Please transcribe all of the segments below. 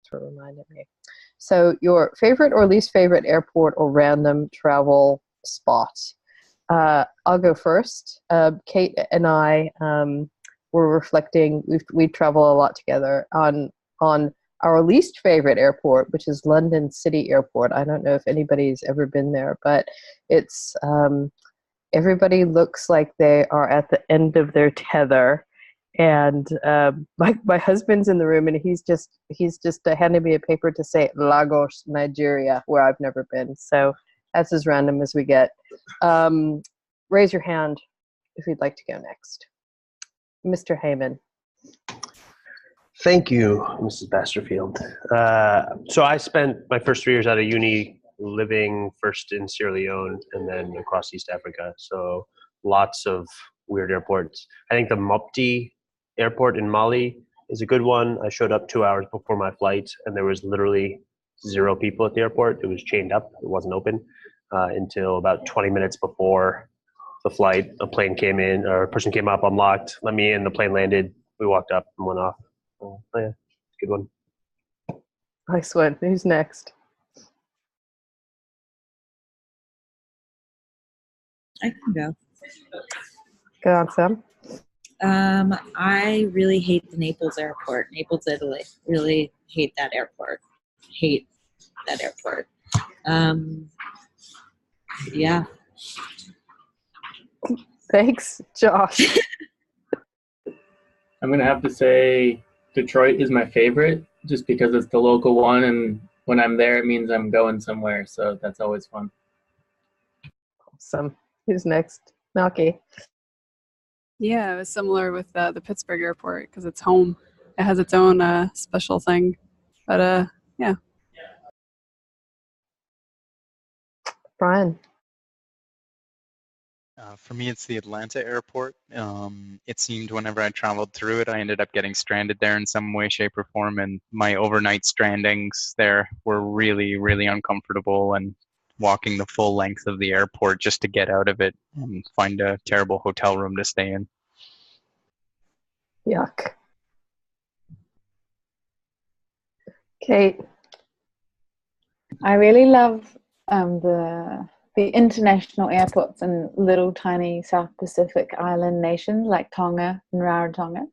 for reminding me. So your favorite or least favorite airport or random travel spot? I'll go first. Kate and I were reflecting. We travel a lot together on our least favorite airport, which is London City Airport. I don't know if anybody's ever been there, but it's everybody looks like they are at the end of their tether. And my husband's in the room, and he's just handing me a paper to say Lagos, Nigeria, where I've never been. So that's as random as we get. Raise your hand if you'd like to go next, Mr. Heyman. Thank you, Mrs. Basterfield. So I spent my first 3 years out of uni living first in Sierra Leone and then across East Africa. So lots of weird airports. I think the Mopti airport in Mali is a good one. I showed up 2 hours before my flight, and there was literally 0 people at the airport. It was chained up. It wasn't open until about 20 minutes before the flight. A plane came in, or a person came up, unlocked, let me in. The plane landed. We walked up and went off. Oh yeah, good one. Nice one. Who's next? I can go. Go on, Sam. I really hate the Naples airport. Naples, Italy. Really hate that airport. Hate that airport. Yeah. Thanks, Josh. I'm going to have to say Detroit is my favorite just because it's the local one, and when I'm there, it means I'm going somewhere, so that's always fun. Awesome. Who's next? Malky. Yeah, it was similar with the Pittsburgh airport because it's home. It has its own special thing. But, yeah. Brian. For me, it's the Atlanta airport. It seemed whenever I traveled through it, I ended up getting stranded there in some way, shape, or form. And my overnight strandings there were really, really uncomfortable. And walking the full length of the airport just to get out of it and find a terrible hotel room to stay in. Yuck. Kate. I really love the international airports in little tiny South Pacific island nations like Tonga and Rarotonga,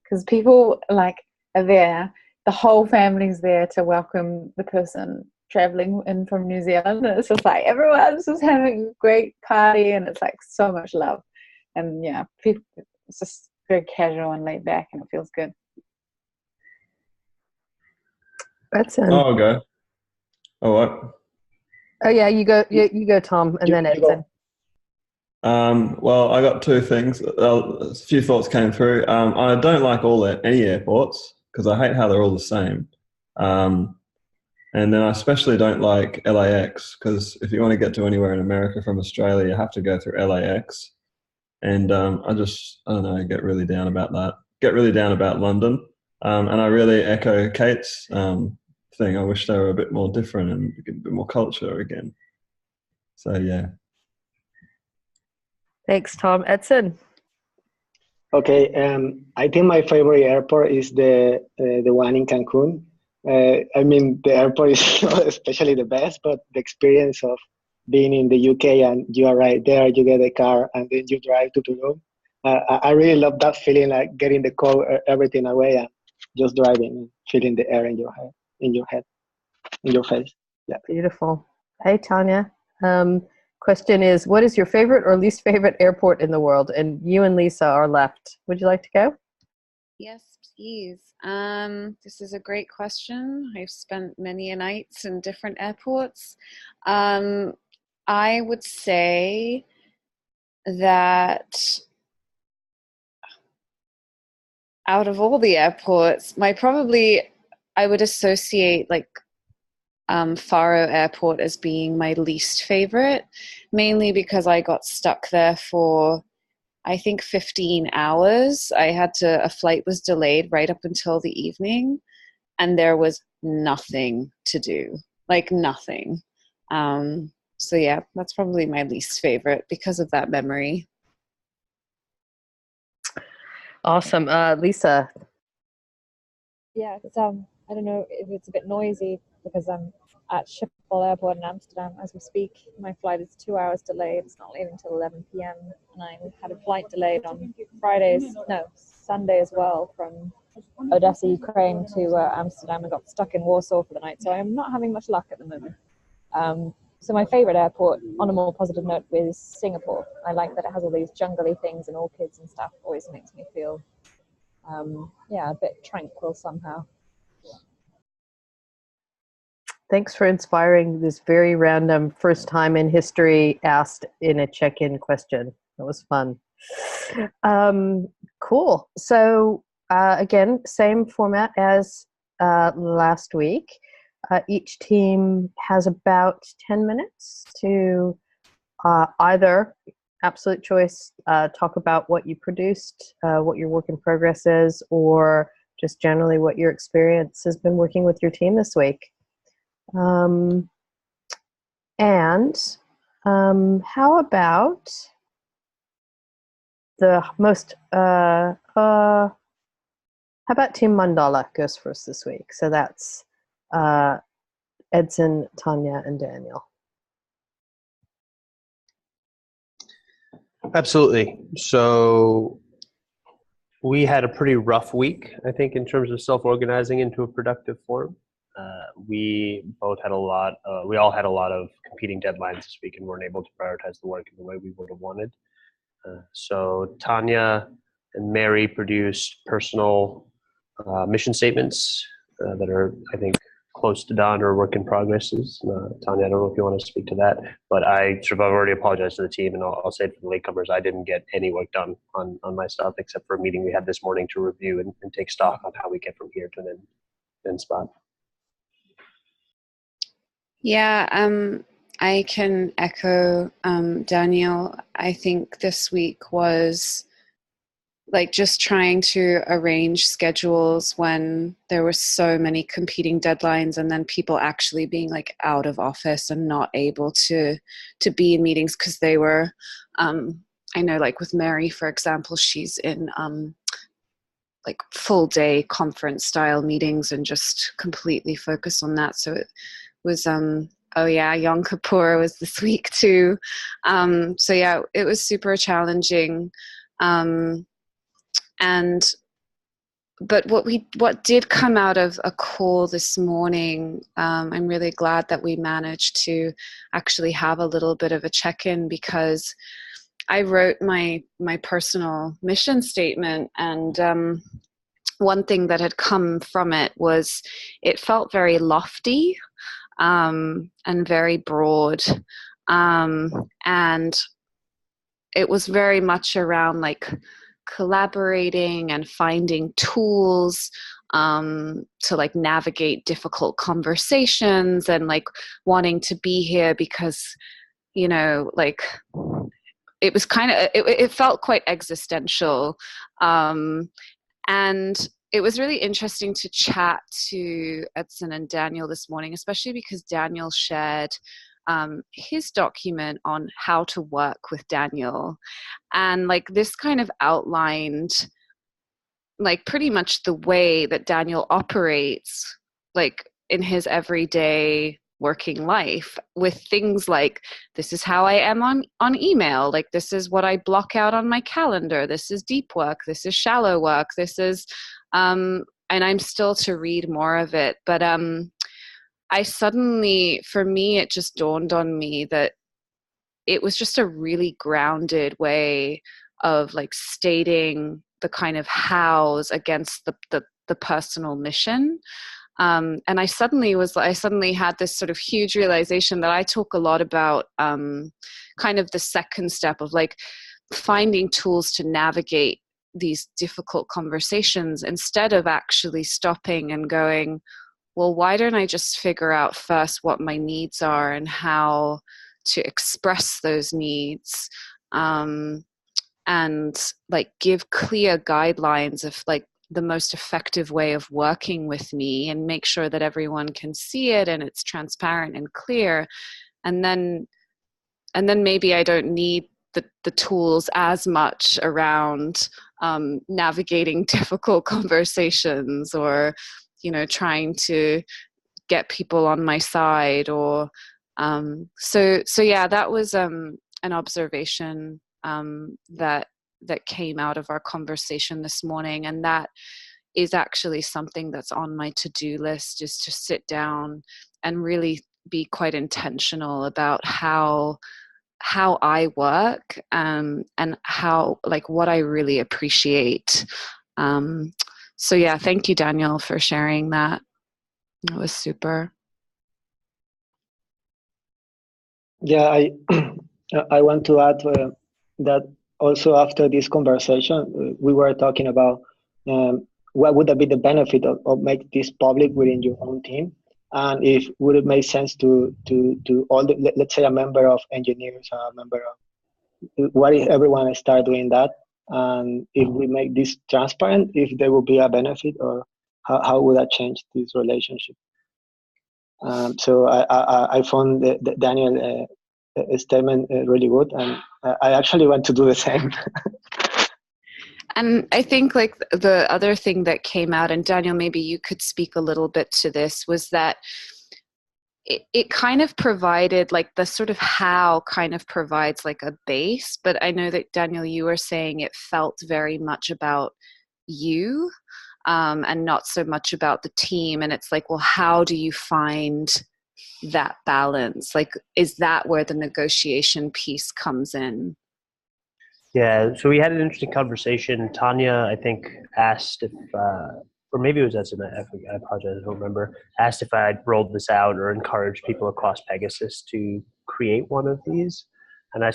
because people are there, the whole family's there to welcome the person traveling in from New Zealand, and it's just everyone's just having a great party, and it's so much love, and yeah, people, it's just very casual and laid back, and it feels good. That's it. I'll go. Oh, what? Oh yeah, you go, Tom, and then Edson. Well, I got 2 things. A few thoughts came through. I don't like any airports because I hate how they're all the same. And then I especially don't like LAX because if you want to get to anywhere in America from Australia, you have to go through LAX. And I don't know, get really down about that. Get really down about London. And I really echo Kate's thing. I wish they were a bit more different and a bit more culture again. So, yeah. Thanks, Tom. Edson. Okay, I think my favorite airport is the one in Cancun. I mean, the airport is not especially the best, but the experience of being in the UK and you are right there, you get a car and then you drive to Tulum. I really love that feeling, getting the cold, everything away and just driving and feeling the air in your head, in your face. Yeah. Beautiful. Hey, Tanya. Question is, what is your favorite or least favorite airport in the world? And you and Lisa are left. Would you like to go? Yes, please. This is a great question. I've spent many nights in different airports. I would say that out of all the airports, I would associate Faro Airport as being my least favorite, mainly because I got stuck there for, I think, 15 hours. A flight was delayed right up until the evening, and there was nothing to do, nothing. So yeah, that's probably my least favorite because of that memory. Awesome. Lisa. Yeah, I don't know if it's a bit noisy because I'm at Schiphol Airport in Amsterdam as we speak. My flight is 2 hours delayed. It's not leaving till 11 p.m. And I had a flight delayed on Sunday as well from Odessa, Ukraine to Amsterdam, and got stuck in Warsaw for the night. So I'm not having much luck at the moment. So my favorite airport, on a more positive note, is Singapore. I like that it has all these jungly things and orchids and stuff. Always makes me feel, a bit tranquil somehow. Thanks for inspiring this very random first time in history asked in a check-in question. That was fun. Cool. So again, same format as last week. Each team has about 10 minutes to either, absolute choice, talk about what you produced, what your work in progress is, or just generally what your experience has been working with your team this week. How about the most, how about Team Mandala goes first this week? So that's Edson, Tanya, and Daniel. Absolutely. So we had a pretty rough week, I think, in terms of self-organizing into a productive form. We all had a lot of competing deadlines this week and weren't able to prioritize the work in the way we would have wanted. So Tanya and Mary produced personal mission statements that are, I think, close to done or work in progresses. Tanya, I don't know if you want to speak to that, but I've already apologized to the team, and I'll say it for the latecomers, I didn't get any work done on my stuff except for a meeting we had this morning to review and take stock on how we get from here to an end spot. Yeah, I can echo Daniel. I think this week was like just trying to arrange schedules when there were so many competing deadlines, and then people actually being like out of office and not able to be in meetings because they were, I know like with Mary, for example, she's in like full day conference style meetings and just completely focused on that. So it was, Yom Kippur was this week too. So yeah, it was super challenging. But what did come out of a call this morning, I'm really glad that we managed to actually have a little bit of a check-in, because I wrote my personal mission statement, and one thing that had come from it was it felt very lofty and very broad, and it was very much around like collaborating and finding tools to like navigate difficult conversations, and like wanting to be here because, you know, like it was kind of, it felt quite existential. And it was really interesting to chat to Edson and Daniel this morning, especially because Daniel shared his document on how to work with Daniel. And like this kind of outlined like pretty much the way that Daniel operates like in his everyday working life, with things like, this is how I am on email, like this is what I block out on my calendar, this is deep work, this is shallow work, this is and I'm still to read more of it, but I suddenly, for me, it just dawned on me that it was just a really grounded way of like stating the kind of hows against the personal mission. And I suddenly had this sort of huge realization that I talk a lot about kind of the second step of like finding tools to navigate these difficult conversations, instead of actually stopping and going, well, why don't I just figure out first what my needs are and how to express those needs, and like give clear guidelines of like the most effective way of working with me, and make sure that everyone can see it and it's transparent and clear. And then maybe I don't need the tools as much around navigating difficult conversations, or trying to get people on my side, or so yeah, that was an observation that came out of our conversation this morning, and that is actually something that's on my to-do list, is to sit down and really be quite intentional about how I work, and how, like, what I really appreciate. So yeah, thank you, Daniel, for sharing that. It was super. Yeah, I want to add that also after this conversation, we were talking about what would be the benefit of make this public within your own team, and if would it make sense to all the, let's say a member of engineers, a member of, what if everyone start doing that, and if we make this transparent, if there will be a benefit, or how would that change this relationship? So I found the Daniel statement really good, and I actually want to do the same. And I think, like, the other thing that came out, and Daniel, maybe you could speak a little bit to this, was that it kind of provided, like, the sort of how kind of provides like a base, but I know that, Daniel, you were saying it felt very much about you, and not so much about the team. And it's like, well, how do you find that balance? Like, is that where the negotiation piece comes in? Yeah, so we had an interesting conversation. Tanya, I think, asked if, or maybe it was Esme, I apologize, I don't remember, asked if I'd rolled this out or encouraged people across Pegasus to create one of these. And I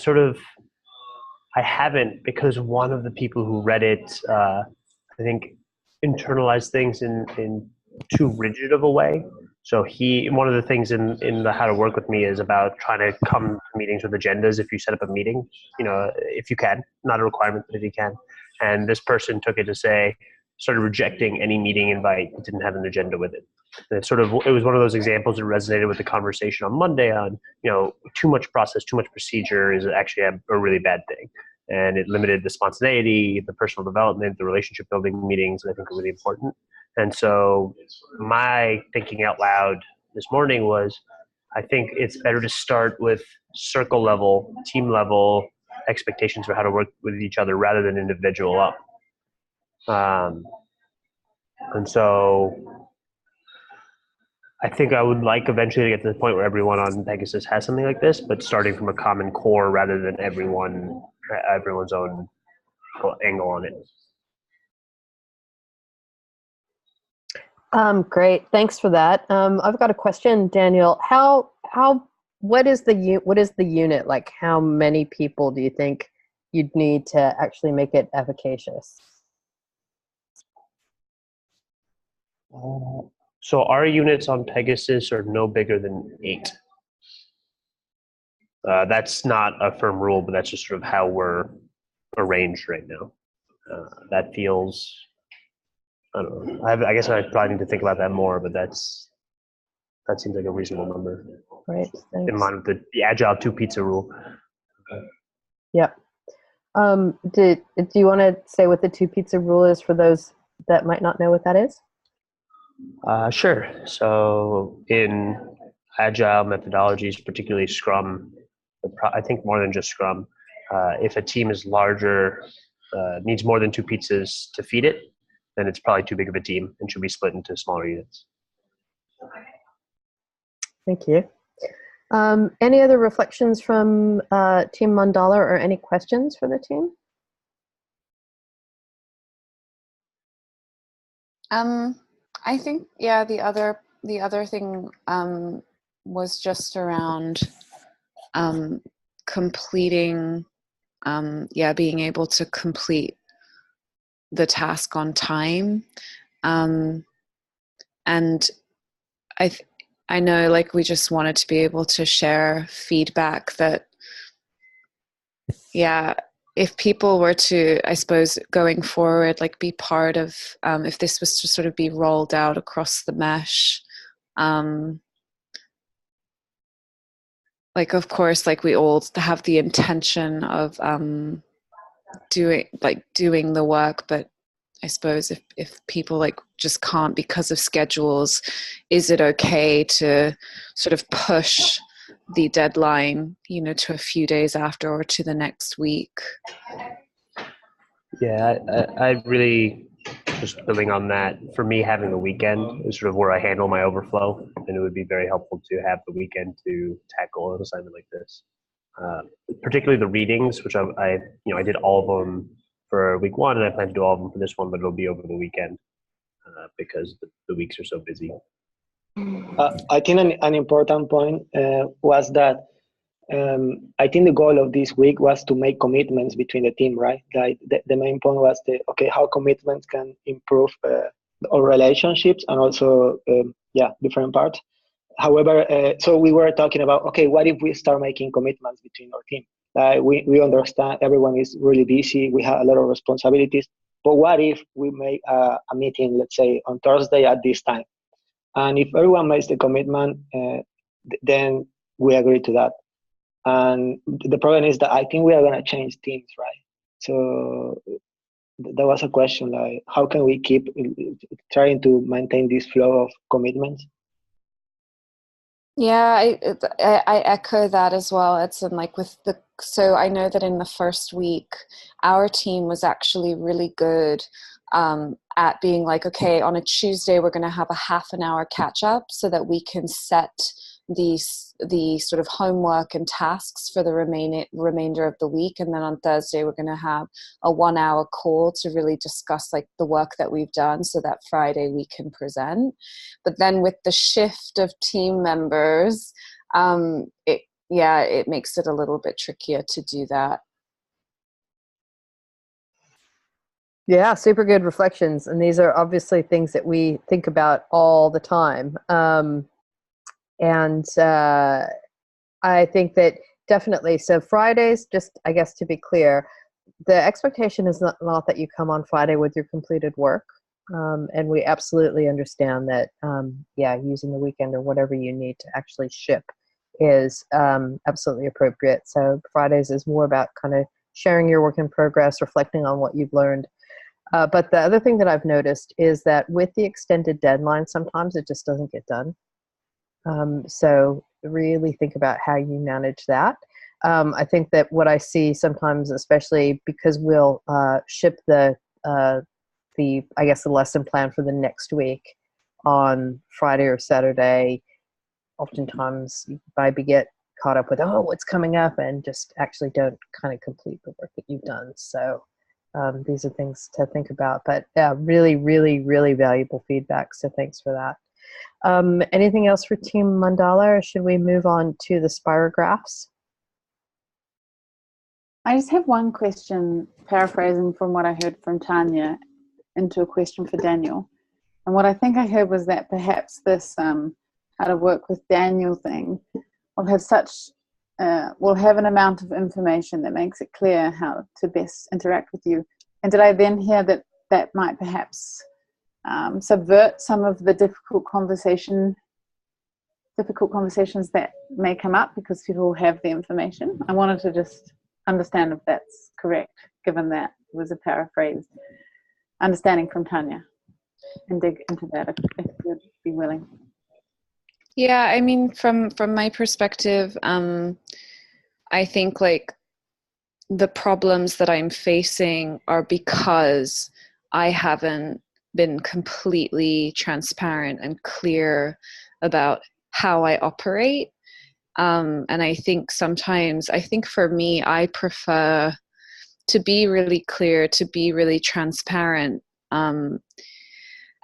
haven't, because one of the people who read it, I think, internalized things in too rigid of a way. So one of the things in the how to work with me is about trying to come to meetings with agendas. If you set up a meeting, if you can, not a requirement, but if you can. And this person took it to say, started rejecting any meeting invite that didn't have an agenda with it. And it was one of those examples that resonated with the conversation on Monday on, too much process, too much procedure is actually a really bad thing. And it limited the spontaneity, the personal development, the relationship building meetings, and I think are really important. And so my thinking out loud this morning was, I think it's better to start with circle level, team level expectations for how to work with each other rather than individual up. And so I think I would like eventually to get to the point where everyone on Pegasus has something like this, but starting from a common core rather than everyone's own angle on it. Great, thanks for that. I've got a question, Daniel. What is the unit? Like, how many people do you think you'd need to actually make it efficacious? So our units on Pegasus are no bigger than 8. That's not a firm rule, but that's just sort of how we're arranged right now. That feels, I don't know. I guess I probably need to think about that more, but that seems like a reasonable number. Right. Thanks. In line with the Agile 2 pizza rule. Yep. Do you want to say what the 2 pizza rule is for those that might not know what that is? Sure. So in Agile methodologies, particularly Scrum, I think more than just Scrum, if a team is larger, needs more than 2 pizzas to feed it, then it's probably too big of a team and should be split into smaller units. Thank you. Any other reflections from Team Mandala, or any questions for the team? I think, yeah, the other thing was just around completing, being able to complete the task on time. And I know, like, we just wanted to be able to share feedback that, if people were to, I suppose, going forward, like, be part of, if this was to sort of be rolled out across the mesh, like, of course, like, we all have the intention of doing the work, but I suppose if people like just can't because of schedules, is it okay to sort of push the deadline, to a few days after or to the next week? Yeah, I really, just building on that, for me, having the weekend is sort of where I handle my overflow, and it would be very helpful to have the weekend to tackle an assignment like this. Particularly the readings, which I did all of them for week one, and I plan to do all of them for this one, but it'll be over the weekend because the weeks are so busy. I think an important point was that I think the goal of this week was to make commitments between the team, right? Like the main point was how commitments can improve our relationships and also, different parts. However, so we were talking about, okay, what if we start making commitments between our team? We understand everyone is really busy. We have a lot of responsibilities. But what if we make a meeting, let's say, on Thursday at this time? And if everyone makes the commitment, then we agree to that. And the problem is that I think we are going to change teams, right? So that was a question, like, how can we keep trying to maintain this flow of commitments? Yeah, I echo that as well. It's in like so I know that in the first week, our team was actually really good at being like, okay, on a Tuesday, we're going to have a half an hour catch up so that we can set the sort of homework and tasks for the remainder of the week. And then on Thursday, we're going to have a 1 hour call to really discuss like the work that we've done so that Friday we can present. But then with the shift of team members, it makes it a little bit trickier to do that. Yeah, super good reflections. And these are obviously things that we think about all the time. And I think that definitely, so Fridays, just I guess to be clear, the expectation is not that you come on Friday with your completed work. And we absolutely understand that, using the weekend or whatever you need to actually ship is absolutely appropriate. So Fridays is more about kind of sharing your work in progress, reflecting on what you've learned. But the other thing that I've noticed is that with the extended deadline, sometimes it just doesn't get done. So really think about how you manage that. I think that what I see sometimes, especially because we'll ship the lesson plan for the next week on Friday or Saturday, oftentimes I get caught up with, what's coming up, and just actually don't kind of complete the work that you've done. So these are things to think about, but really, really, really valuable feedback. So thanks for that. Anything else for Team Mandala, or should we move on to the spirographs? I just have one question, paraphrasing from what I heard from Tanya into a question for Daniel. And what I think I heard was that perhaps this how to work with Daniel thing will have an amount of information that makes it clear how to best interact with you. And did I then hear that might perhaps subvert some of the difficult conversations that may come up because people have the information? I wanted to just understand if that's correct, given that it was a paraphrased understanding from Tanya, and dig into that if you'd be willing. Yeah, I mean, from my perspective, I think like the problems that I'm facing are because I haven't been completely transparent and clear about how I operate. And I think for me, I prefer to be really clear, to be really transparent.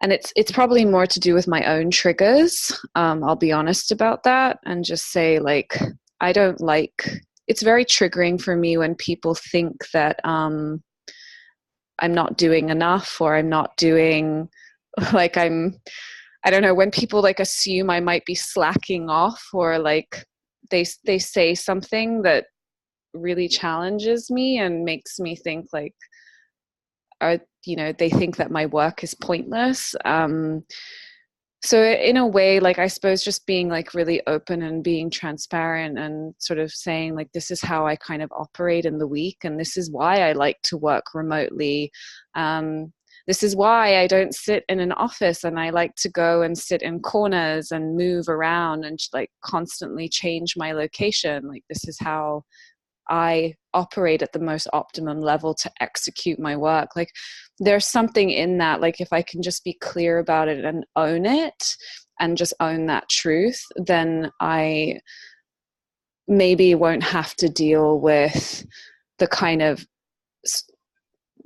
And it's probably more to do with my own triggers. I'll be honest about that and just say, like, it's very triggering for me when people think that I'm not doing enough, or I'm not doing, like, I don't know, when people like assume I might be slacking off, or like they say something that really challenges me and makes me think like, they think that my work is pointless. So in a way, like, I suppose just being like really open and being transparent and sort of saying like, this is how I kind of operate in the week, and this is why I like to work remotely. this is why I don't sit in an office, and I like to go and sit in corners and move around and like constantly change my location. Like, this is how I operate at the most optimum level to execute my work. Like, there's something in that, like, if I can just be clear about it and own it and just own that truth, then I maybe won't have to deal with the kind of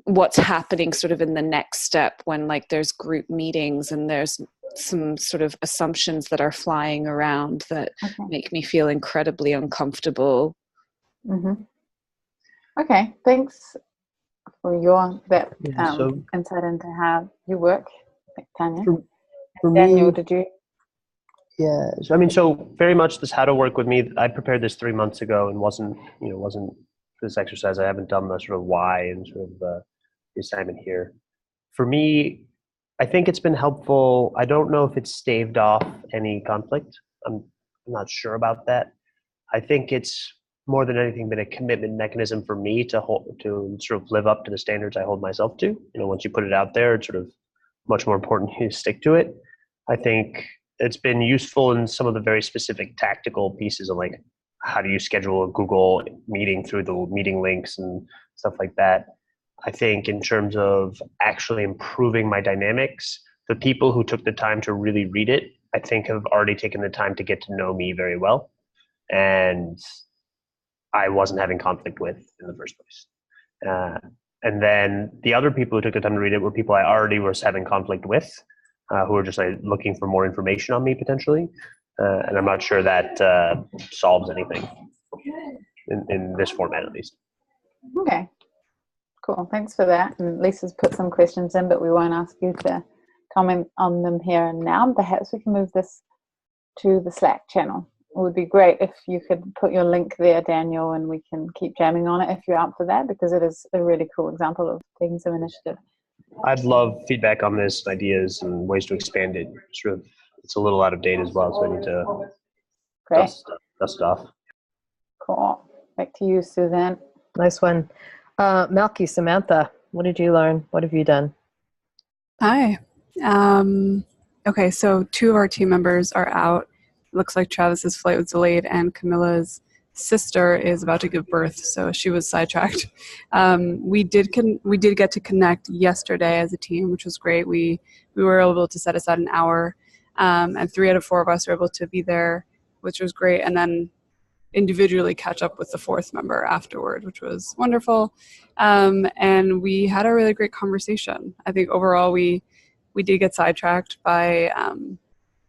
what's happening sort of in the next step when like there's group meetings and there's some sort of assumptions that are flying around that make me feel incredibly uncomfortable. Mm-hmm. Okay, thanks for that So insight into how you work, Tanya. for Daniel, me, did you? yeah. So I mean, so very much this how to work with me. I prepared this 3 months ago and wasn't this exercise. I haven't done the sort of why and sort of the assignment here. For me, I think it's been helpful. I don't know if it's staved off any conflict. I'm not sure about that. I think it's more than anything been a commitment mechanism for me to sort of live up to the standards I hold myself to. Once you put it out there, it's sort of much more important you stick to it. I think it's been useful in some of the very specific tactical pieces of like, how do you schedule a Google meeting through the meeting links and stuff like that. I think in terms of actually improving my dynamics, the people who took the time to really read it, I think have already taken the time to get to know me very well. And I wasn't having conflict with in the first place. And then the other people who took the time to read it were people I already was having conflict with, who were just like looking for more information on me potentially. And I'm not sure that solves anything in this format, at least. Okay, cool. Thanks for that. And Lisa's put some questions in, but we won't ask you to comment on them here and now. Perhaps we can move this to the Slack channel. It would be great if you could put your link there, Daniel, and we can keep jamming on it if you're up for that, because it is a really cool example of taking some initiative. I'd love feedback on this, ideas and ways to expand it. It's a little out of date as well, so I need to dust off. Cool. Back to you, Suzanne. Nice one. Malky, Samantha, what did you learn? What have you done? Hi. Okay, so 2 of our team members are out. Looks like Travis's flight was delayed, and Camilla's sister is about to give birth, so she was sidetracked. We did get to connect yesterday as a team, which was great. We were able to set aside an hour, and 3 out of 4 of us were able to be there, which was great, and then individually catch up with the 4th member afterward, which was wonderful. And we had a really great conversation. I think overall we did get sidetracked by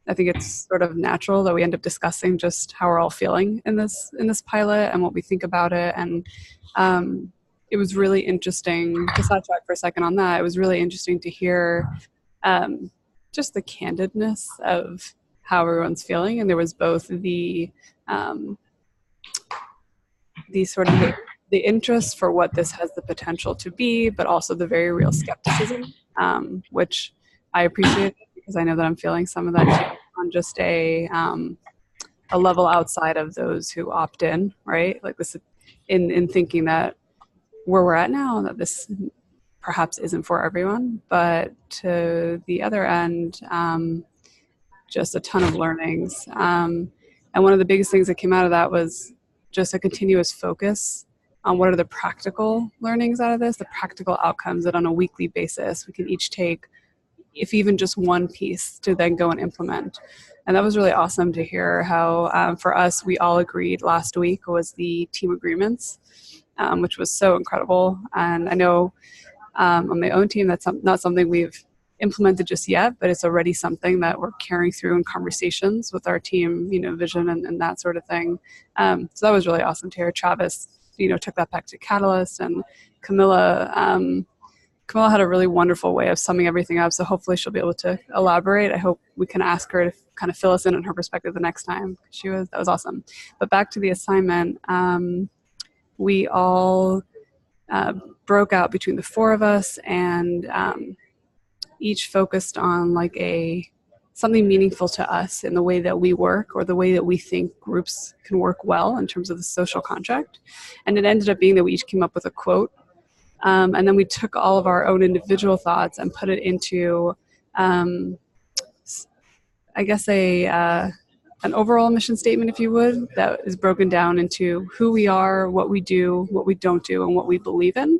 I think it's sort of natural that we end up discussing just how we're all feeling in this pilot and what we think about it. And it was really interesting to sidetrack for a second on that. It was really interesting to hear just the candidness of how everyone's feeling. And there was both the sort of the interest for what this has the potential to be, but also the very real skepticism, which I appreciate, because I know that I'm feeling some of that too, on just a level outside of those who opt in, right? Like this, in thinking that where we're at now, that this perhaps isn't for everyone, but to the other end, just a ton of learnings. And one of the biggest things that came out of that was just a continuous focus on what are the practical learnings out of this, the practical outcomes that on a weekly basis we can each take, if even just one piece, to then go and implement. And that was really awesome to hear how, for us, we all agreed last week was the team agreements, which was so incredible. And I know on my own team, that's not something we've implemented just yet, but it's already something that we're carrying through in conversations with our team, vision and that sort of thing. So that was really awesome to hear. Travis, took that back to Catalyst, and Camilla had a really wonderful way of summing everything up, so hopefully she'll be able to elaborate. I hope we can ask her to kind of fill us in on her perspective the next time. That was awesome. But back to the assignment, we all broke out between the 4 of us, and each focused on like something meaningful to us in the way that we work, or the way that we think groups can work well in terms of the social contract. And it ended up being that we each came up with a quote And then we took all of our own individual thoughts and put it into, I guess, an overall mission statement, if you would, that is broken down into who we are, what we do, what we don't do, and what we believe in.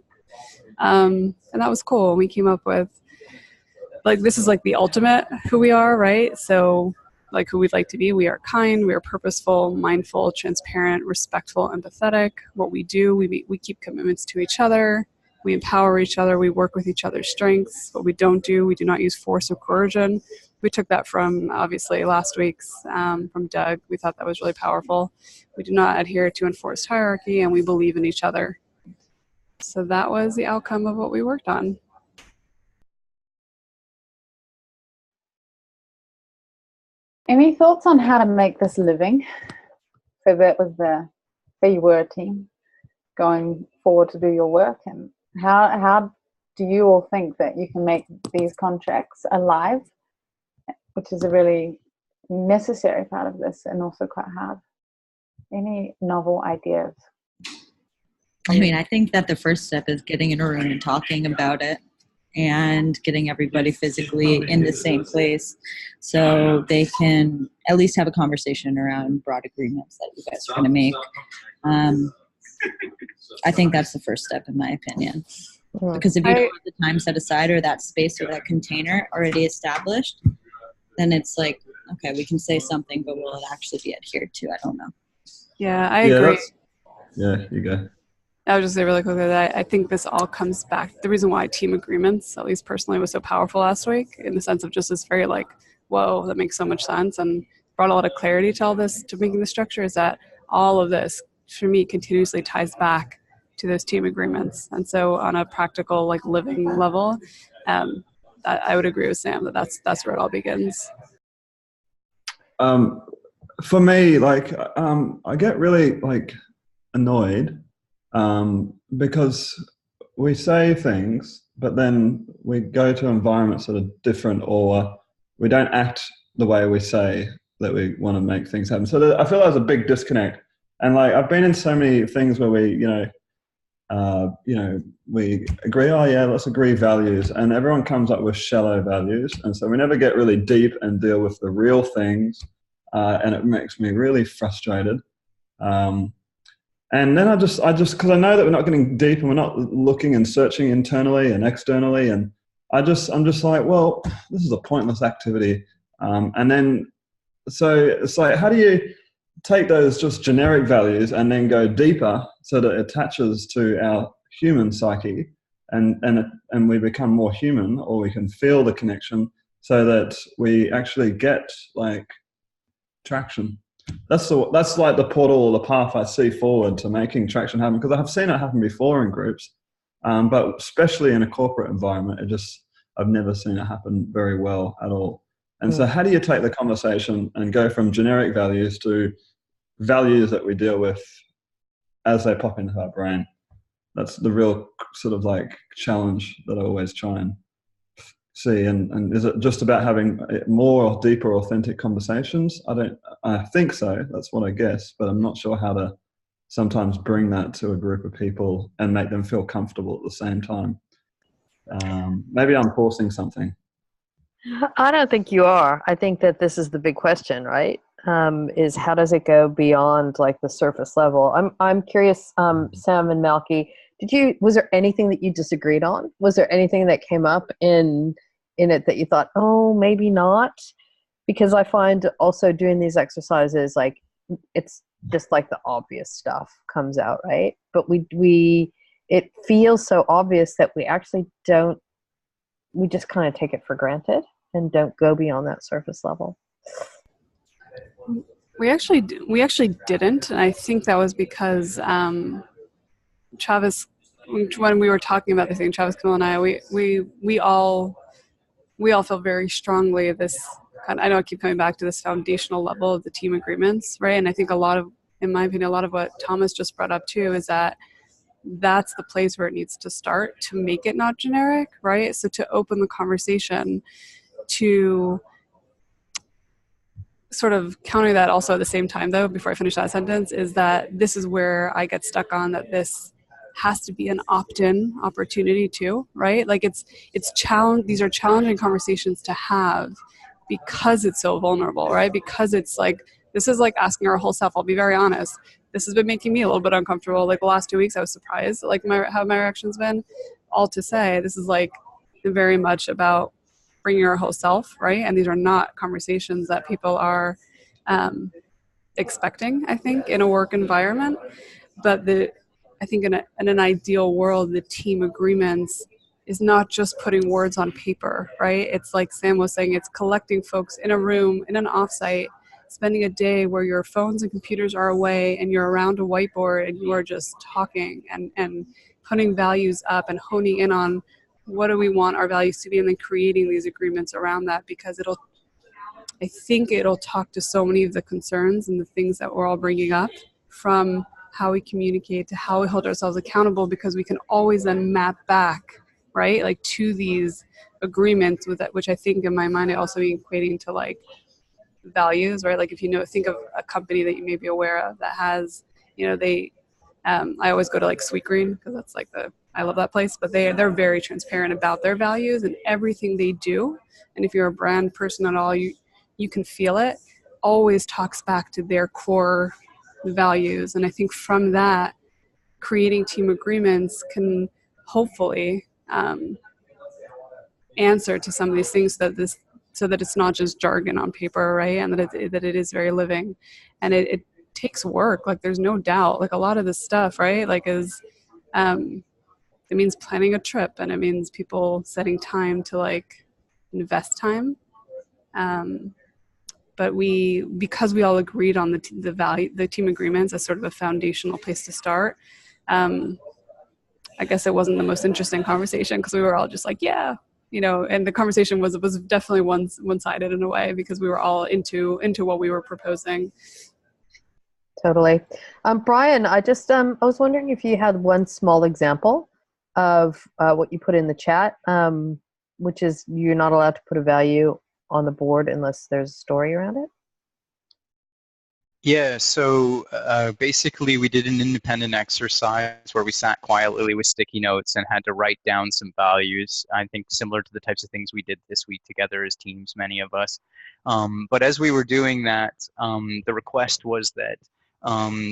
And that was cool. We came up with, like, this is like the ultimate who we are, right? So like who we'd like to be. We are kind, we are purposeful, mindful, transparent, respectful, empathetic. What we do, we keep commitments to each other. We empower each other. We work with each other's strengths. What we don't do, we do not use force or coercion. We took that from, obviously, last week's from Doug. We thought that was really powerful. We do not adhere to enforced hierarchy, and we believe in each other. So that was the outcome of what we worked on. Any thoughts on how to make this living? So that was say you were a team going forward to do your work, and how do you all think that you can make these contracts alive, which is a really necessary part of this and also quite hard? Any novel ideas? I mean, I think that the first step is getting in a room and talking about it and getting everybody physically in the same place so they can at least have a conversation around broad agreements that you guys are going to make. I think that's the first step, in my opinion. Because if you don't have the time set aside or that space or that container already established, then it's like, okay, we can say something, but will it actually be adhered to? I don't know. Yeah, I agree. Yeah, you go. I would just say really quickly that I think this all comes back. The reason why team agreements, at least personally, was so powerful last week, in the sense of just this very like, whoa, that makes so much sense, and brought a lot of clarity to all this, to making the structure, is that all of this, for me, continuously ties back to those team agreements. And so on a practical, like, living level, I would agree with Sam that that's where it all begins. For me, like, I get really like annoyed because we say things, but then we go to environments that are different, or we don't act the way we say that we want to make things happen. So I feel there's a big disconnect. And like, I've been in so many things where we, we agree, oh yeah, let's agree values, and everyone comes up with shallow values, and so we never get really deep and deal with the real things, and it makes me really frustrated. And then I just because I know that we're not getting deep and we're not looking and searching internally and externally, and I'm just like, well, this is a pointless activity. And then so it's like, how do you take those just generic values and then go deeper so that it attaches to our human psyche, and we become more human, or we can feel the connection so that we actually get like traction. That's like the portal or the path I see forward to making traction happen, because I have seen it happen before in groups, but especially in a corporate environment, I've never seen it happen very well at all. And so how do you take the conversation and go from generic values to values that we deal with as they pop into our brain? That's the real sort of like challenge that I always try and see. And is it just about having more deeper, authentic conversations? I think so. That's what I guess, but I'm not sure how to sometimes bring that to a group of people and make them feel comfortable at the same time. Maybe I'm forcing something. I don't think you are. I think that this is the big question, right? Is how does it go beyond like the surface level? I'm curious, Sam and Malky, was there anything that you disagreed on? Was there anything that came up in it that you thought, oh, maybe not? Because I find also doing these exercises, like, it's just like the obvious stuff comes out, right? But it feels so obvious that we actually don't, we just kind of take it for granted and don't go beyond that surface level. We actually didn't, and I think that was because Travis, when we were talking about the thing, Travis, Camille, and I, we all feel very strongly this. I know I keep coming back to this foundational level of the team agreements, right? And I think in my opinion, a lot of what Thomas just brought up too is that that's the place where it needs to start to make it not generic, right? So to open the conversation, to sort of counter that also at the same time, though, before I finish that sentence, is that this is where I get stuck on that this has to be an opt-in opportunity too, right? Like it's challenge. These are challenging conversations to have because it's so vulnerable, right? Because it's like, this is like asking our whole self. I'll be very honest. This has been making me a little bit uncomfortable. Like the last 2 weeks, I was surprised like how my reaction's been. All to say, this is like very much about bringing our whole self, right? And these are not conversations that people are expecting, I think, in a work environment. But I think in an ideal world, the team agreements is not just putting words on paper, right? It's like Sam was saying, it's collecting folks in a room, in an offsite, spending a day where your phones and computers are away and you're around a whiteboard and you are just talking and putting values up and honing in on what do we want our values to be, and then creating these agreements around that, because I think it'll talk to so many of the concerns and the things that we're all bringing up, from how we communicate to how we hold ourselves accountable, because we can always then map back, right, like to these agreements with that, which I think in my mind I also be equating to like values, right? Like if think of a company that you may be aware of that has, they I always go to like Sweetgreen because that's like I love that place, but they're very transparent about their values and everything they do. And if you're a brand person at all, you can feel it, always talks back to their core values. And I think from that, creating team agreements can hopefully answer to some of these things so that it's not just jargon on paper, right? And that it is very living. And it takes work, like there's no doubt. Like a lot of this stuff, right, like is it means planning a trip, and it means people setting time to like invest time. But because we all agreed on the team agreements as sort of a foundational place to start, I guess it wasn't the most interesting conversation because we were all just like, yeah, and the conversation was definitely one-sided in a way, because we were all into what we were proposing. Totally. Brian, I was wondering if you had one small example of what you put in the chat, which is you're not allowed to put a value on the board unless there's a story around it. Yeah, so basically we did an independent exercise where we sat quietly with sticky notes and had to write down some values, I think similar to the types of things we did this week together as teams, many of us. But as we were doing that, the request was that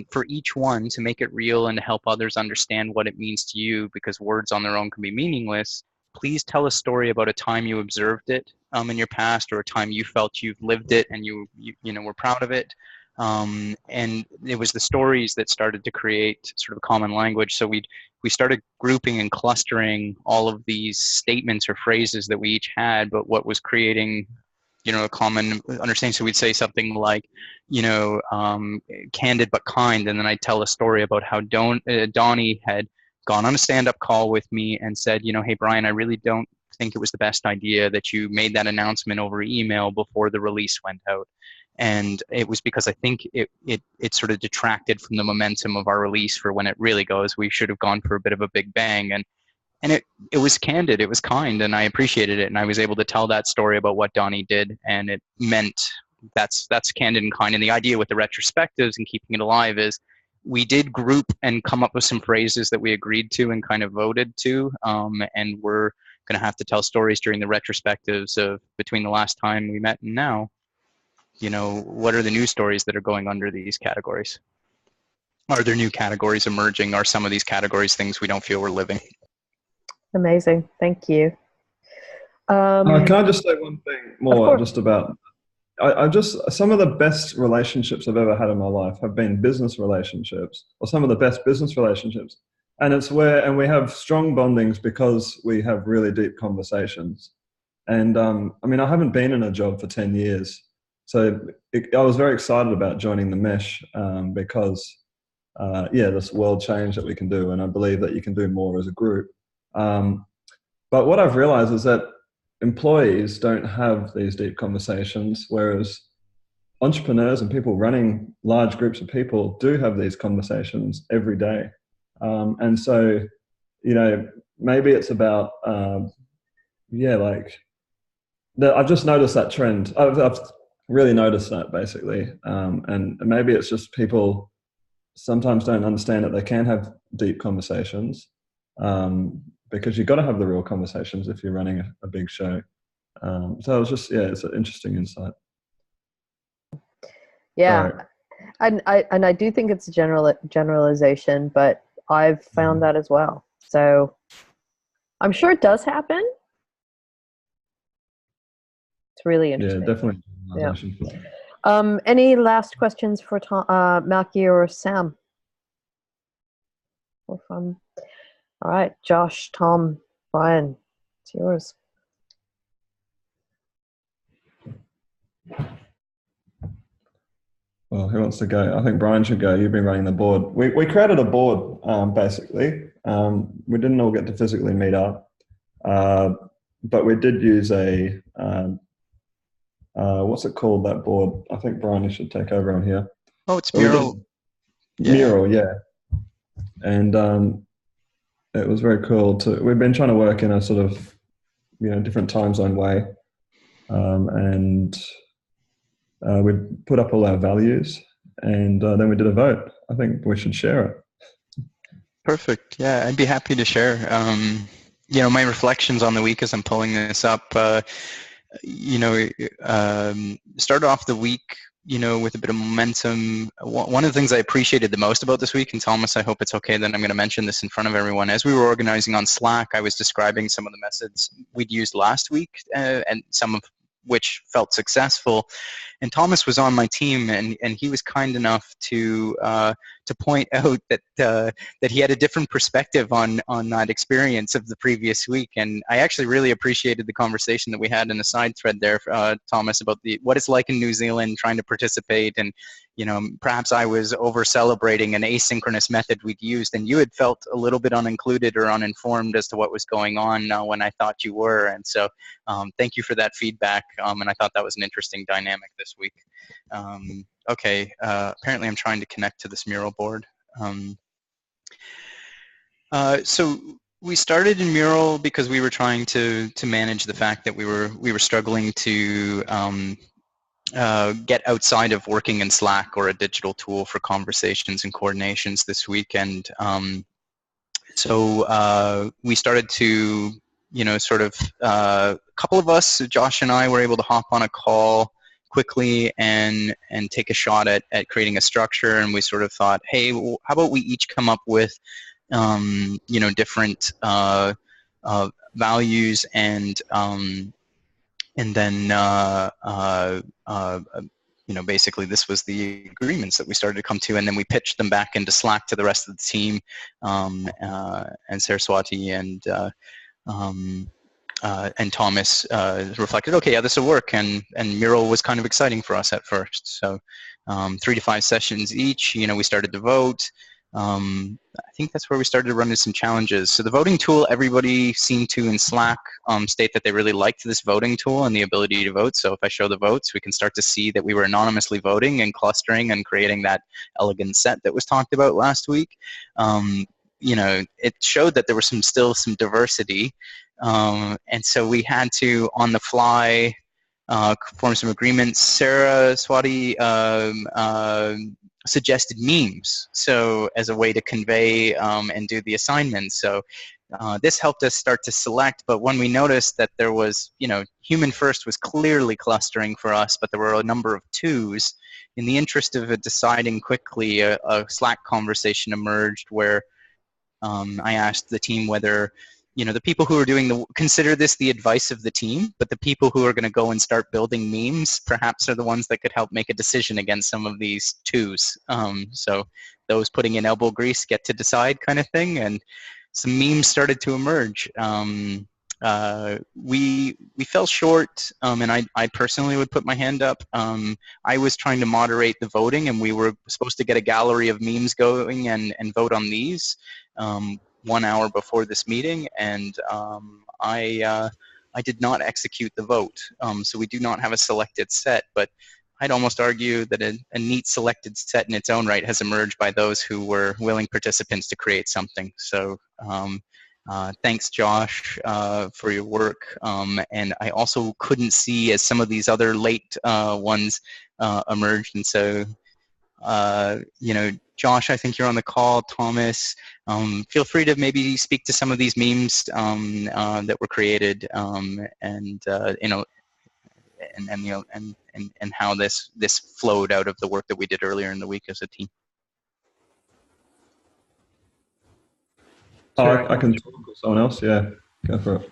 for each one, to make it real and to help others understand what it means to you, because words on their own can be meaningless, please tell a story about a time you observed it in your past, or a time you felt you've lived it and you were proud of it. And it was the stories that started to create sort of a common language. So we started grouping and clustering all of these statements or phrases that we each had, but what was creating a common understanding. So we'd say something like, candid but kind, and then I'd tell a story about how Donnie had gone on a stand-up call with me and said, hey Brian, I really don't think it was the best idea that you made that announcement over email before the release went out. And it was because I think it sort of detracted from the momentum of our release for when it really goes. We should have gone for a bit of a big bang. And it was candid, it was kind, and I appreciated it. And I was able to tell that story about what Donnie did, and it meant that's candid and kind. And the idea with the retrospectives and keeping it alive is we did group and come up with some phrases that we agreed to and kind of voted to. And we're going to have to tell stories during the retrospectives of between the last time we met and now. What are the new stories that are going under these categories? Are there new categories emerging? Are some of these categories things we don't feel we're living? Amazing. Thank you. Can I just say one thing more just about, some of the best relationships I've ever had in my life have been business relationships, or some of the best business relationships. And and we have strong bondings because we have really deep conversations. And I haven't been in a job for 10 years. So I was very excited about joining the Mesh because, this world change that we can do, and I believe that you can do more as a group. But what I've realized is that employees don't have these deep conversations, whereas entrepreneurs and people running large groups of people do have these conversations every day. And so, maybe it's about, I've just noticed that trend. I've really noticed that basically. And maybe it's just people sometimes don't understand that they can have deep conversations, because you've got to have the real conversations if you're running a big show. So it was just, yeah, it's an interesting insight. Yeah. Sorry. And I do think it's a generalization, but I've found that as well. So I'm sure it does happen. It's really interesting. Yeah, definitely. Yeah. Any last questions for Malky or Sam? Or from, all right, Josh, Tom, Brian, it's yours. Well, who wants to go? I think Brian should go. You've been running the board. We created a board, basically. We didn't all get to physically meet up, but we did use a, what's it called, that board? I think Brian, you should take over on here. Oh, it's Mural. Mural, yeah. And it was very cool. We've been trying to work in a sort of, different time zone way. And we put up all our values, and then we did a vote. I think we should share it. Perfect. Yeah, I'd be happy to share. My reflections on the week as I'm pulling this up. Started off the week, with a bit of momentum. One of the things I appreciated the most about this week, and Thomas, I hope it's okay that I'm going to mention this in front of everyone. As we were organizing on Slack, I was describing some of the methods we'd used last week, and some of which felt successful. And Thomas was on my team, and he was kind enough to point out that he had a different perspective on that experience of the previous week. And I actually really appreciated the conversation that we had in a side thread there, Thomas, about what it's like in New Zealand trying to participate. And perhaps I was over celebrating an asynchronous method we'd used, and you had felt a little bit unincluded or uninformed as to what was going on when I thought you were. And so thank you for that feedback. And I thought that was an interesting dynamic this week. Okay, apparently I'm trying to connect to this Mural board. So we started in Mural because we were trying to manage the fact that we were struggling to get outside of working in Slack or a digital tool for conversations and coordinations this week. And so we started to, a couple of us, Josh and I, were able to hop on a call quickly and take a shot at creating a structure. And we sort of thought, hey, well, how about we each come up with different values, and then basically this was the agreements that we started to come to, and then we pitched them back into Slack to the rest of the team, and Saraswati and Thomas reflected, okay, yeah, this will work, and Mural was kind of exciting for us at first. So 3 to 5 sessions each. We started to vote. I think that's where we started to run into some challenges. So the voting tool, everybody seemed to in Slack state that they really liked this voting tool and the ability to vote. So if I show the votes, we can start to see that we were anonymously voting and clustering and creating that elegant set that was talked about last week. It showed that there was still some diversity. And so we had to, on the fly, form some agreements. Saraswati suggested memes, so as a way to convey and do the assignments. So this helped us start to select, but when we noticed that there was, human first was clearly clustering for us, but there were a number of twos, in the interest of deciding quickly, a Slack conversation emerged where I asked the team whether, the people who are doing consider this the advice of the team, but the people who are going to go and start building memes perhaps are the ones that could help make a decision against some of these twos. So those putting in elbow grease get to decide, kind of thing, and some memes started to emerge. We fell short, and I personally would put my hand up. I was trying to moderate the voting, and we were supposed to get a gallery of memes going and vote on these 1 hour before this meeting, and I did not execute the vote. So we do not have a selected set, but I'd almost argue that a neat selected set in its own right has emerged by those who were willing participants to create something. So thanks, Josh, for your work. And I also couldn't see as some of these other late ones emerged, and so You know, Josh, I think you're on the call. Thomas, feel free to maybe speak to some of these memes that were created, and you know, and you know, and how this flowed out of the work that we did earlier in the week as a team. Oh, I can talk to someone else. Yeah, go for it.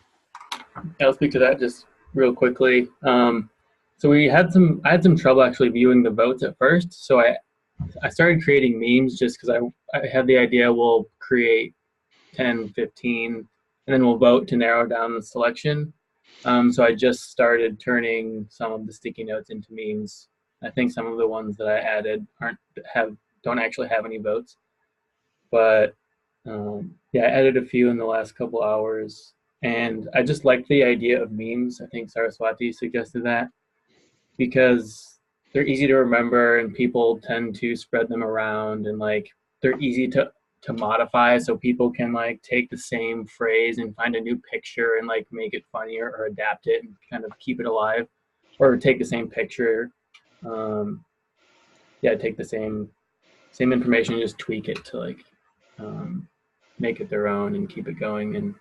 I'll speak to that just real quickly. So I had some trouble actually viewing the votes at first. So I started creating memes just because I had the idea we'll create 10, 15, and then we'll vote to narrow down the selection. So I just started turning some of the sticky notes into memes. I think some of the ones that I added don't actually have any votes, but yeah, I added a few in the last couple hours, and I just like the idea of memes. I think Saraswati suggested that because they're easy to remember, and people tend to spread them around, and like they're easy to modify, so people can like take the same phrase and find a new picture and like make it funnier or adapt it and kind of keep it alive, or take the same picture, yeah, take the same information and just tweak it to like make it their own and keep it going. And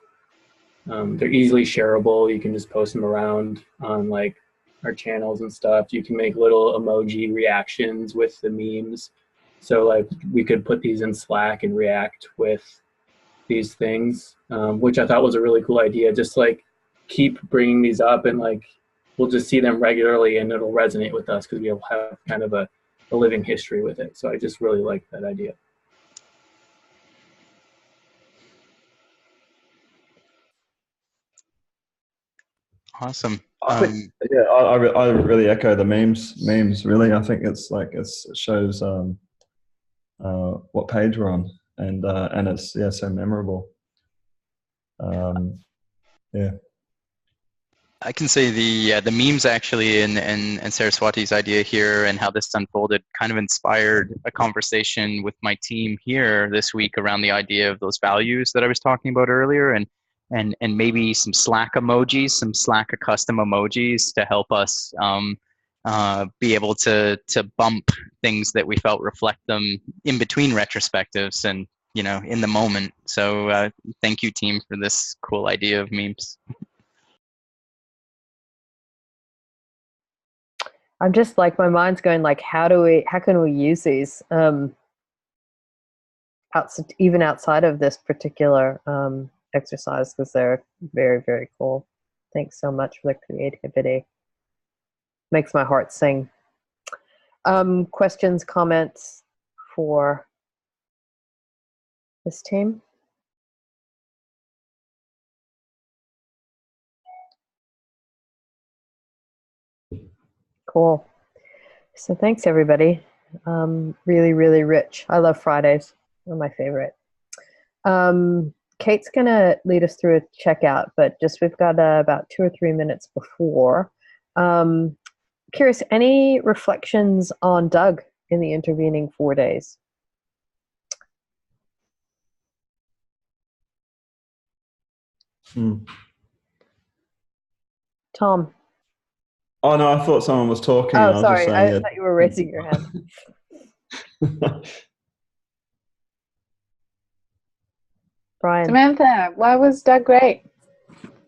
they're easily shareable. You can just post them around on like our channels and stuff. You can make little emoji reactions with the memes. So like we could put these in Slack and react with these things, which I thought was a really cool idea. Just like keep bringing these up, and like we'll just see them regularly and it'll resonate with us because we'll have kind of a living history with it. So I just really like that idea. Awesome. I think, yeah, I really echo the memes. Memes, really. I think it's like it shows what page we're on, and it's so memorable. Yeah. I can say the memes actually and Saraswati's idea here and how this unfolded kind of inspired a conversation with my team here this week around the idea of those values that I was talking about earlier, and maybe some Slack emojis, some Slack custom emojis to help us be able to bump things that we felt reflect them in between retrospectives and, you know, in the moment. So thank you, team, for this cool idea of memes. I'm just like, my mind's going like, how can we use these even outside of this particular exercise, because they're very, very cool. Thanks so much for the creativity. Makes my heart sing. Questions, comments for this team? Cool. So thanks, everybody. Really, really rich. I love Fridays. They're my favorite. Kate's going to lead us through a checkout, but just we've got about 2 or 3 minutes before. Curious, any reflections on Doug in the intervening 4 days? Tom? Oh, no, I thought someone was talking. Oh, I was sorry. just saying, I thought you were raising your hand. Brian? Samantha, why was Doug great?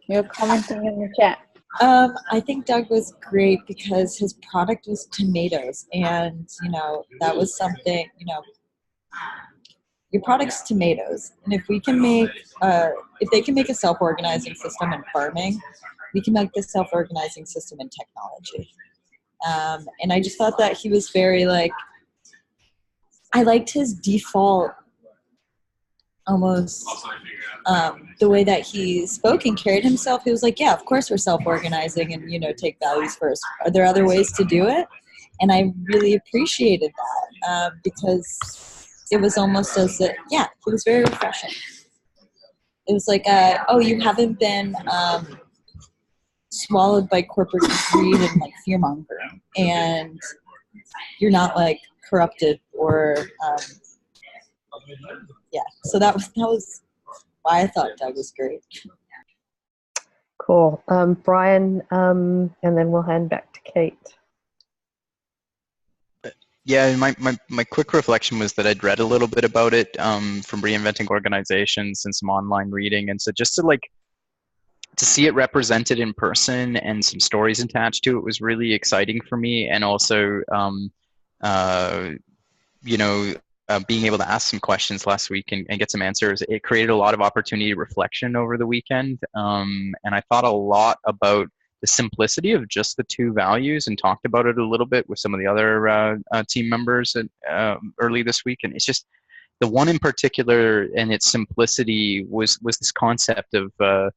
You're commenting in the chat. I think Doug was great because his product was tomatoes, and you know that was something. You know, your product's tomatoes, and if we can make, if they can make a self-organizing system in farming, we can make the self-organizing system in technology. And I just thought that he was very like. I liked his default, almost the way that he spoke and carried himself. He was like, yeah, of course we're self-organizing and, you know, take values first. Are there other ways to do it? And I really appreciated that because it was almost as if, yeah, it was very refreshing. It was like, oh, you haven't been swallowed by corporate greed and like fear-mongering, and you're not like corrupted or yeah. So that was why I thought Doug was great. Cool. Brian, and then we'll hand back to Kate. Yeah, my quick reflection was that I'd read a little bit about it from Reinventing Organizations and some online reading, and so just to see it represented in person and some stories attached to it was really exciting for me, and also uh, you know, being able to ask some questions last week and get some answers, it created a lot of opportunity reflection over the weekend. And I thought a lot about the simplicity of just the two values and talked about it a little bit with some of the other team members early this week. And it's just the one in particular and its simplicity was this concept of the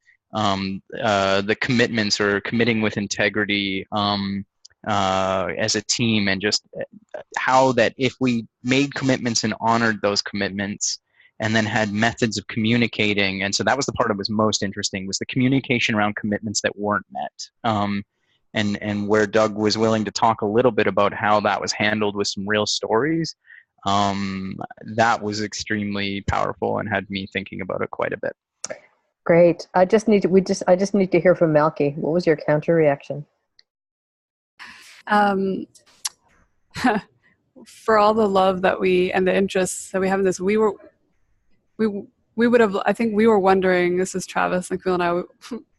commitments or committing with integrity as a team, and just how that if we made commitments and honored those commitments and then had methods of communicating, and so that was the part that was most interesting, was the communication around commitments that weren't met, and where Doug was willing to talk a little bit about how that was handled with some real stories. That was extremely powerful and had me thinking about it quite a bit. Great. I just need to hear from Malky. What was your counter reaction? For all the love that and the interests that we have in this, we would have, I think we were wondering, this is Travis and Camille and I,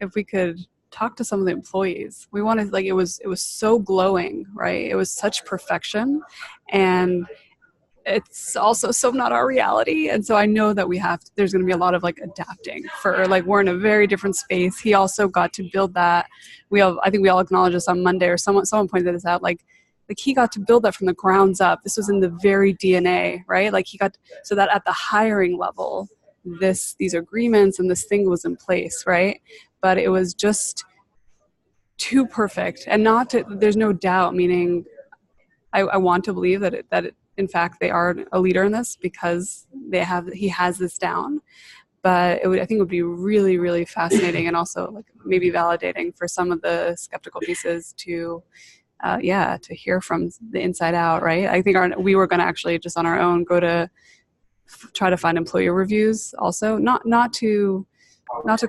if we could talk to some of the employees. We wanted, like, it was so glowing, right? It was such perfection, and it's also so not our reality. And so I know that there's going to be a lot of like adapting for, like, we're in a very different space. He also got to build that. I think we all acknowledged this on Monday, or someone pointed this out, like he got to build that from the grounds up. This was in the very DNA, right? Like so that at the hiring level, these agreements and this thing was in place, right? But it was just too perfect, and there's no doubt, meaning I want to believe that in fact they are a leader in this because he has this down. But I think it would be really, really fascinating, and also like maybe validating for some of the skeptical pieces to hear from the inside out, right? I think we were going to actually just on our own go to try to find employee reviews also, not to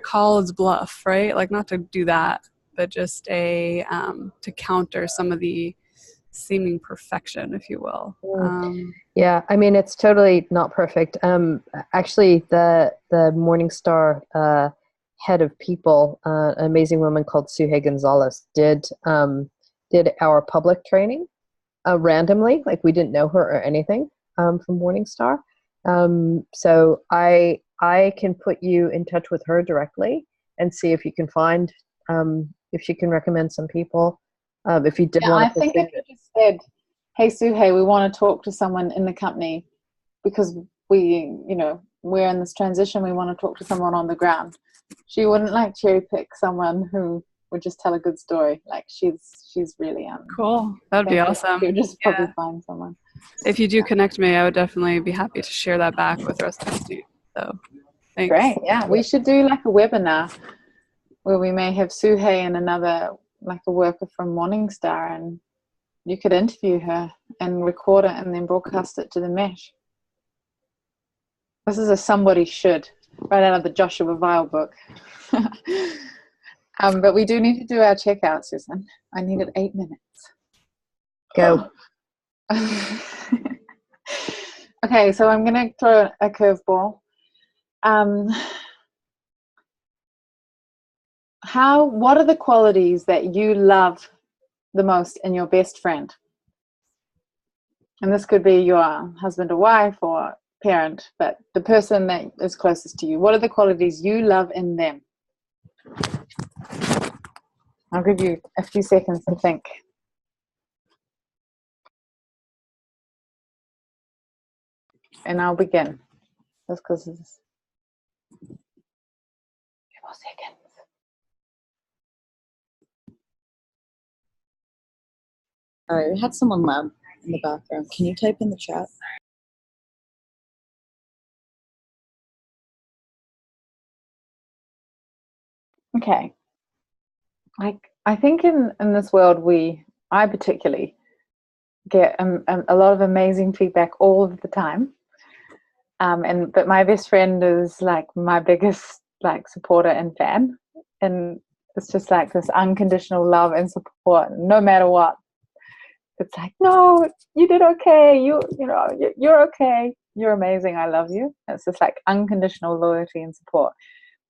call its bluff, right? Like not to do that, but just to counter some of the seeming perfection, if you will. Yeah, I mean, it's totally not perfect. Actually, the Morningstar head of people, an amazing woman called Suhe Gonzalez, did our public training randomly. Like, we didn't know her or anything from Morningstar. So I can put you in touch with her directly and see if you can find if she can recommend some people. If you did want I think if you just said, "Hey Suhe, we want to talk to someone in the company because we're in this transition. We want to talk to someone on the ground." She wouldn't like cherry pick someone who would just tell a good story. Like she's really cool. That'd be awesome. You'll just probably find someone. If you do connect me, I would definitely be happy to share that back with the rest of the team. So thanks. Great. Yeah, we should do like a webinar where we may have Suhe and another, like a worker from Morningstar, and you could interview her and record it and then broadcast it to the mesh. This is a somebody should, right out of the Joshua Weil book. But we do need to do our checkout, Susan. I needed 8 minutes. Go. Okay, so I'm going to throw a curveball. What are the qualities that you love the most in your best friend? And this could be your husband or wife or parent, but the person that is closest to you. What are the qualities you love in them? I'll give you a few seconds to think. And I'll begin. Just because it's a few more seconds. All right, we had someone loud in the background. Can you type in the chat? Okay. I think in this world I particularly get a lot of amazing feedback all of the time. But my best friend is like my biggest like supporter and fan, and it's just like this unconditional love and support no matter what. it's like, no, you did okay. You're okay. You're amazing. I love you. It's just like unconditional loyalty and support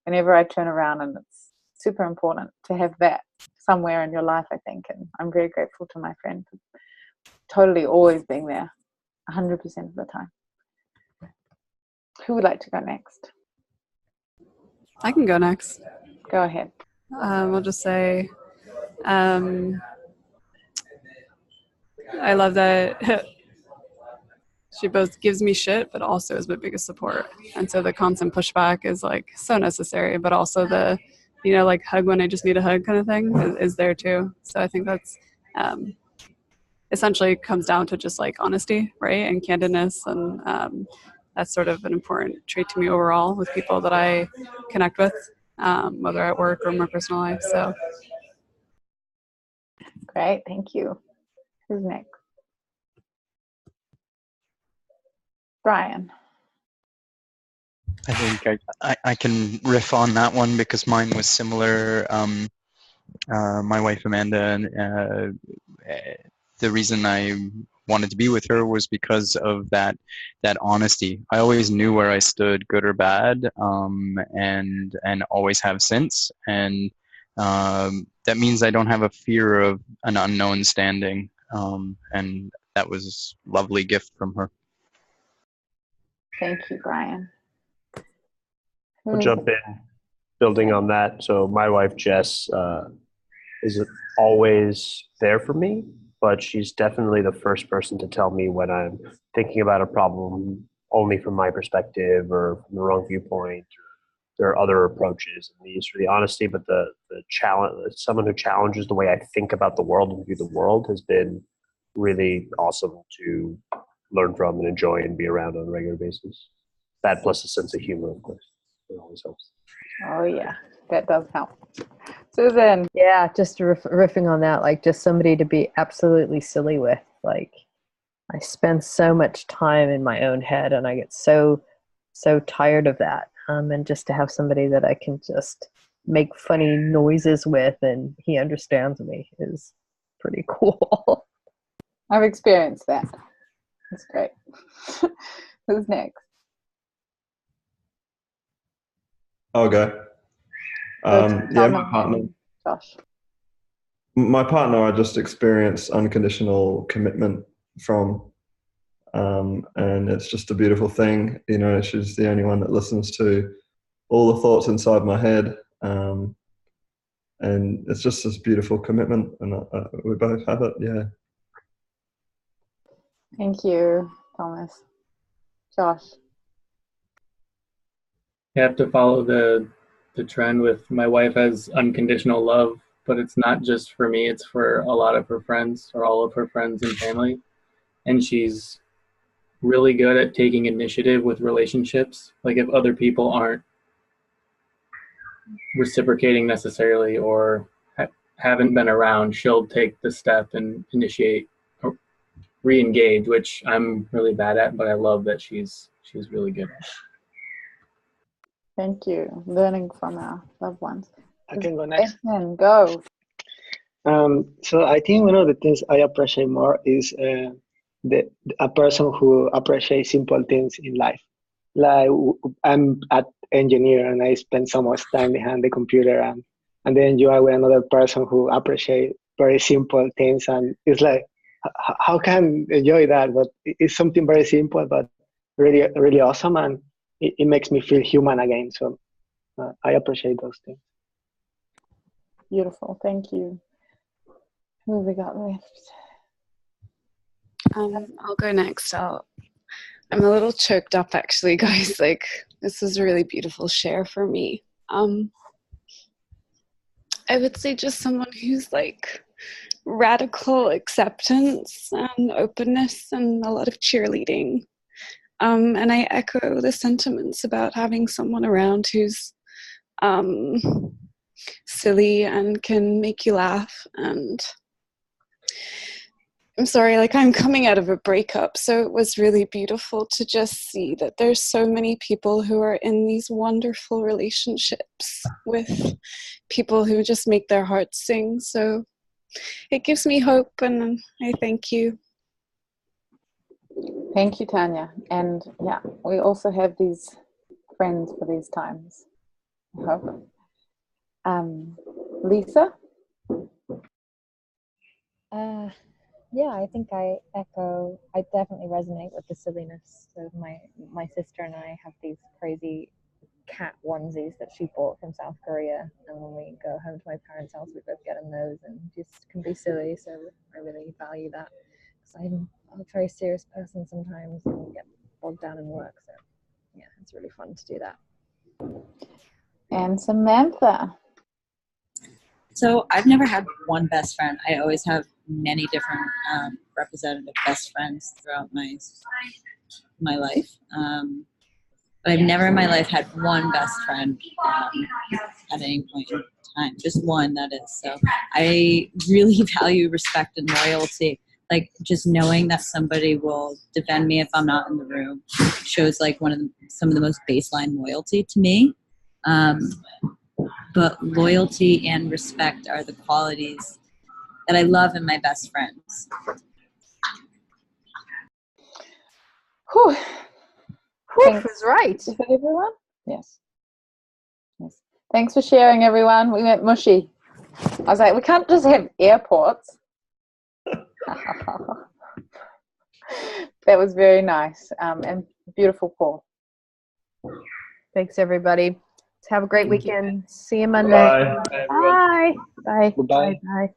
whenever I turn around, and it's super important to have that somewhere in your life, I think. And I'm very grateful to my friend for totally always being there 100% of the time. Who would like to go next? I can go next. Go ahead. We'll just say, I love that she both gives me shit, but also is my biggest support. And so the constant pushback is like so necessary, but also the, like hug when I just need a hug kind of thing is there too. So I think that's essentially comes down to just like honesty, right? And candidness. And that's sort of an important trait to me overall with people that I connect with, whether at work or my personal life. So Great, thank you. Who's next? Brian. I think I can riff on that one because mine was similar. My wife Amanda, the reason I wanted to be with her was because of that honesty. I always knew where I stood, good or bad, and always have since. And that means I don't have a fear of an unknown standing. And that was a lovely gift from her. Thank you, Brian. I'll jump in, building on that. So my wife, Jess, is always there for me, but she's definitely the first person to tell me when I'm thinking about a problem only from my perspective or from the wrong viewpoint. There are other approaches, and these for the honesty, but the challenge. Someone who challenges the way I think about the world and view the world has been really awesome to learn from and enjoy and be around on a regular basis. That plus a sense of humor, of course. It always helps. Oh yeah, that does help. Susan. Yeah, just riffing on that, like just somebody to be absolutely silly with. Like I spend so much time in my own head, and I get so tired of that. And just to have somebody that I can just make funny noises with, and he understands me, is pretty cool. I've experienced that. That's great. Who's next? I'll go. Yeah, my partner. Josh. My partner, I just experienced unconditional commitment from, and it's just a beautiful thing. She's the only one that listens to all the thoughts inside my head, and it's just this beautiful commitment, and we both have it. Yeah. Thank you, Thomas. Josh. You have to follow the trend with my wife has unconditional love, but it's not just for me, it's for a lot of her friends or all of her friends and family. And she's really good at taking initiative with relationships. Like if other people aren't reciprocating necessarily or haven't been around, she'll take the step and initiate or re-engage, which I'm really bad at, but I love that she's really good at. Thank you. Learning from our loved ones. I can go next. Go. So I think one of the things I appreciate more is a person who appreciates simple things in life. Like I'm an engineer and I spend so much time behind the computer, and then you are with another person who appreciates very simple things, and it's like, how can I enjoy that? But it's something very simple, but really, really awesome, and it makes me feel human again. So I appreciate those things. Beautiful. Thank you. Who have we got left? I'll go next. I'm a little choked up actually, guys. Like this is a really beautiful share for me. I would say just someone who's like radical acceptance and openness and a lot of cheerleading. And I echo the sentiments about having someone around who's silly and can make you laugh. And I'm sorry, like I'm coming out of a breakup, so it was really beautiful to just see that there's so many people who are in these wonderful relationships with people who just make their hearts sing. So it gives me hope, and I thank you. Thank you, Tanya. And yeah, we also have these friends for these times, I hope. Lisa? Yeah, I think I definitely resonate with the silliness of my sister and I have these crazy cat onesies that she bought from South Korea, and when we go home to my parents' house we both get them those and just can be silly, so I really value that because I'm a very serious person sometimes and get bogged down in work, so yeah, it's really fun to do that. And Samantha? So I've never had one best friend. I always have many different representative best friends throughout my life. But I've never in my life had one best friend at any point in time. Just one, that is. So I really value respect and loyalty. Like just knowing that somebody will defend me if I'm not in the room shows like some of the most baseline loyalty to me. But loyalty and respect are the qualities that I love in my best friends. Whew. Whew is right. Is that everyone? Yes. Yes. Thanks for sharing, everyone. We went mushy. I was like, we can't just have airports. That was very nice and beautiful call. Thanks, everybody. Have a great weekend. See you Monday. Bye. Bye. Bye. Goodbye. Bye. Bye.